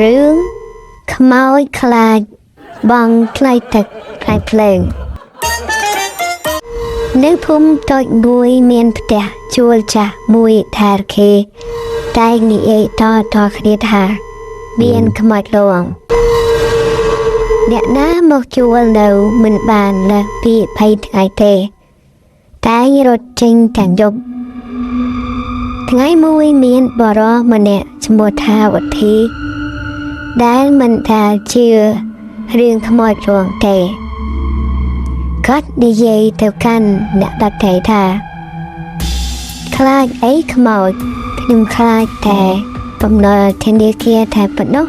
រឿងខ្មោចខ្លាចបងថ្លៃទឹកថ្លៃភ្លើងនៅភូមិតូចមួយមានផ្ទះជួលចាស់មួយថាខេតែងនិយាយតគ្នាថាមានខ្មោចលងអ្នកណាមកជួលនៅមិនបានលើសពី20ថ្ងៃទេតែងរត់ចេញទាំងយប់ថ្ងៃមួយមានបរិយម្នាក់ឈ្មោះថាវុធីដែលមិនថាជឿរឿងខ្មោចលងទេគាត់និយាយទៅកាន់អ្នកដទៃថាខ្លាចអីខ្មោចខ្ញុំខ្លាចតែបំណុលធនាគារតែប៉ុណ្ណោះ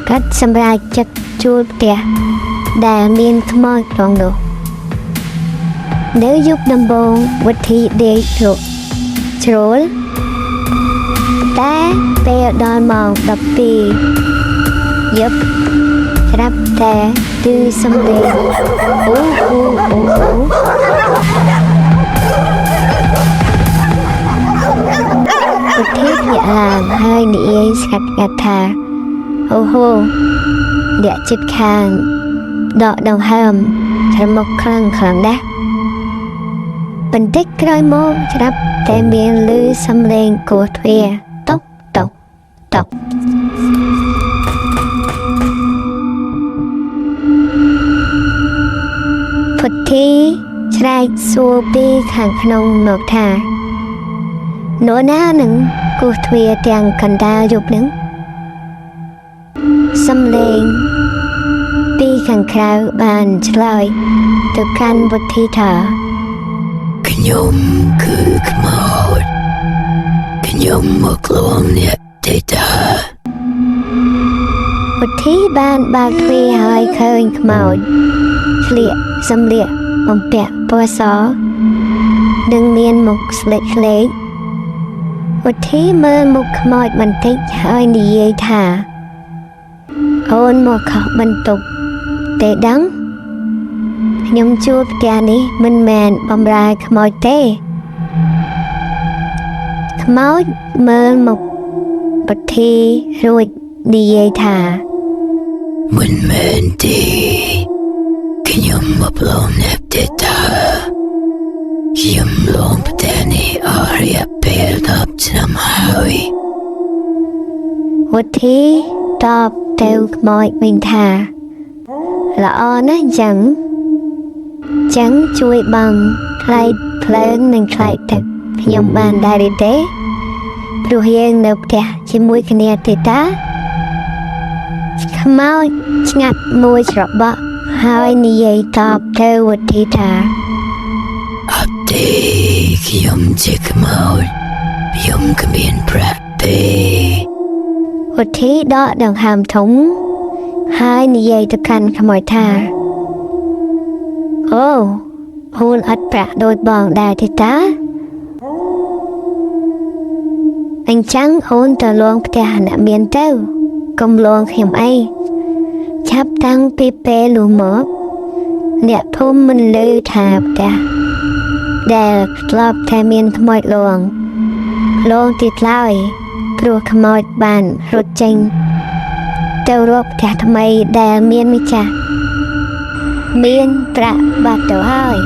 គាត់សម្រេចចិត្តជួលផ្ទះដែលមានខ្មោចក្នុងនោះនៅយប់ដំបូងវិធីដេកជ្រុលតែពេលដល់ម៉ោង12យប់ស្រាប់តែគឺសំឡេងអូវិធីញាក់ឡើងហើយនិយាយស្ងាត់ថាអូហូអ្នកជិតខាងដកដង្ហើមត្រមុកខ្លាំងណាស់បន្តិចក្រោយមកស្រាប់តែមានឮសំឡេងគោះទ្វារតុកពុទ្ធីឆ្លែកសួរពីខាងក្នុងមកថានរណានឹងគោះទ្វារទាំងកណ្ដាលយប់នឹងសំឡេងពីខាងក្រៅបានឆ្លើយទៅកាន់ពុទ្ធីថាខ្ញុំគឺខ្មោចខ្ញុំមកលងអ្នកទេតាពុទ្ធីបានបើកទ្វារហើយឃើញខ្មោចស្លៀកសំលៀកបំពាក់ពណ៌សនិងមានមុខស្លេកពុទ្ធីមើលមុខខ្មោចបន្តិចហើយនិយាយថាអូនមកខុសបន្ទប់ទេដឹងខ្ញុំជួលផ្ទះនេះមិនមែនបំរើខ្មោចទេខ្មោចមើលមុខពុទ្ធីរួចនិយាយថាមិនមែនទេខ្ញុំមកលងអ្នកទេតាខ្ញុំលងផ្ទះនេះអស់រយៈពេល10ឆ្នាំហើយពុទ្ធីតបទៅខ្មោចវិញថាល្អណាស់ចឹងជួយបងថ្លៃភ្លើងនិងថ្លៃទឹកខ្ញុំបានដែរទេព្រោះយើងនៅផ្ទះជាមួយគ្នាទេតាខ្មោចស្ងាត់មួយច្របក់ហើយនិយាយតបទៅវុធីថាអត់ទេខ្ញុំជាខ្មោចខ្ញុំគ្មានប្រាក់ទេវុធីដកដង្ហើមធំហើយនិយាយទៅកាន់ខ្មោចថាអូហ៊ូនអត់ប្រាក់ដូចបងដែរទេតាអញ្ចឹងអូនទៅលងផ្ទះអ្នកមានទៅកុំលងខ្ញុំអីឆាប់តាំងពីពេលនោះមកអ្នកភូមិមិនឮថាផ្ទះដែលធ្លាប់តែមានខ្មោចលងទៀតឡើយព្រោះខ្មោចបានរត់ចេញទៅរកផ្ទះថ្មីដែលមានម្ចាស់មានប្រាក់បាត់ទៅហើយ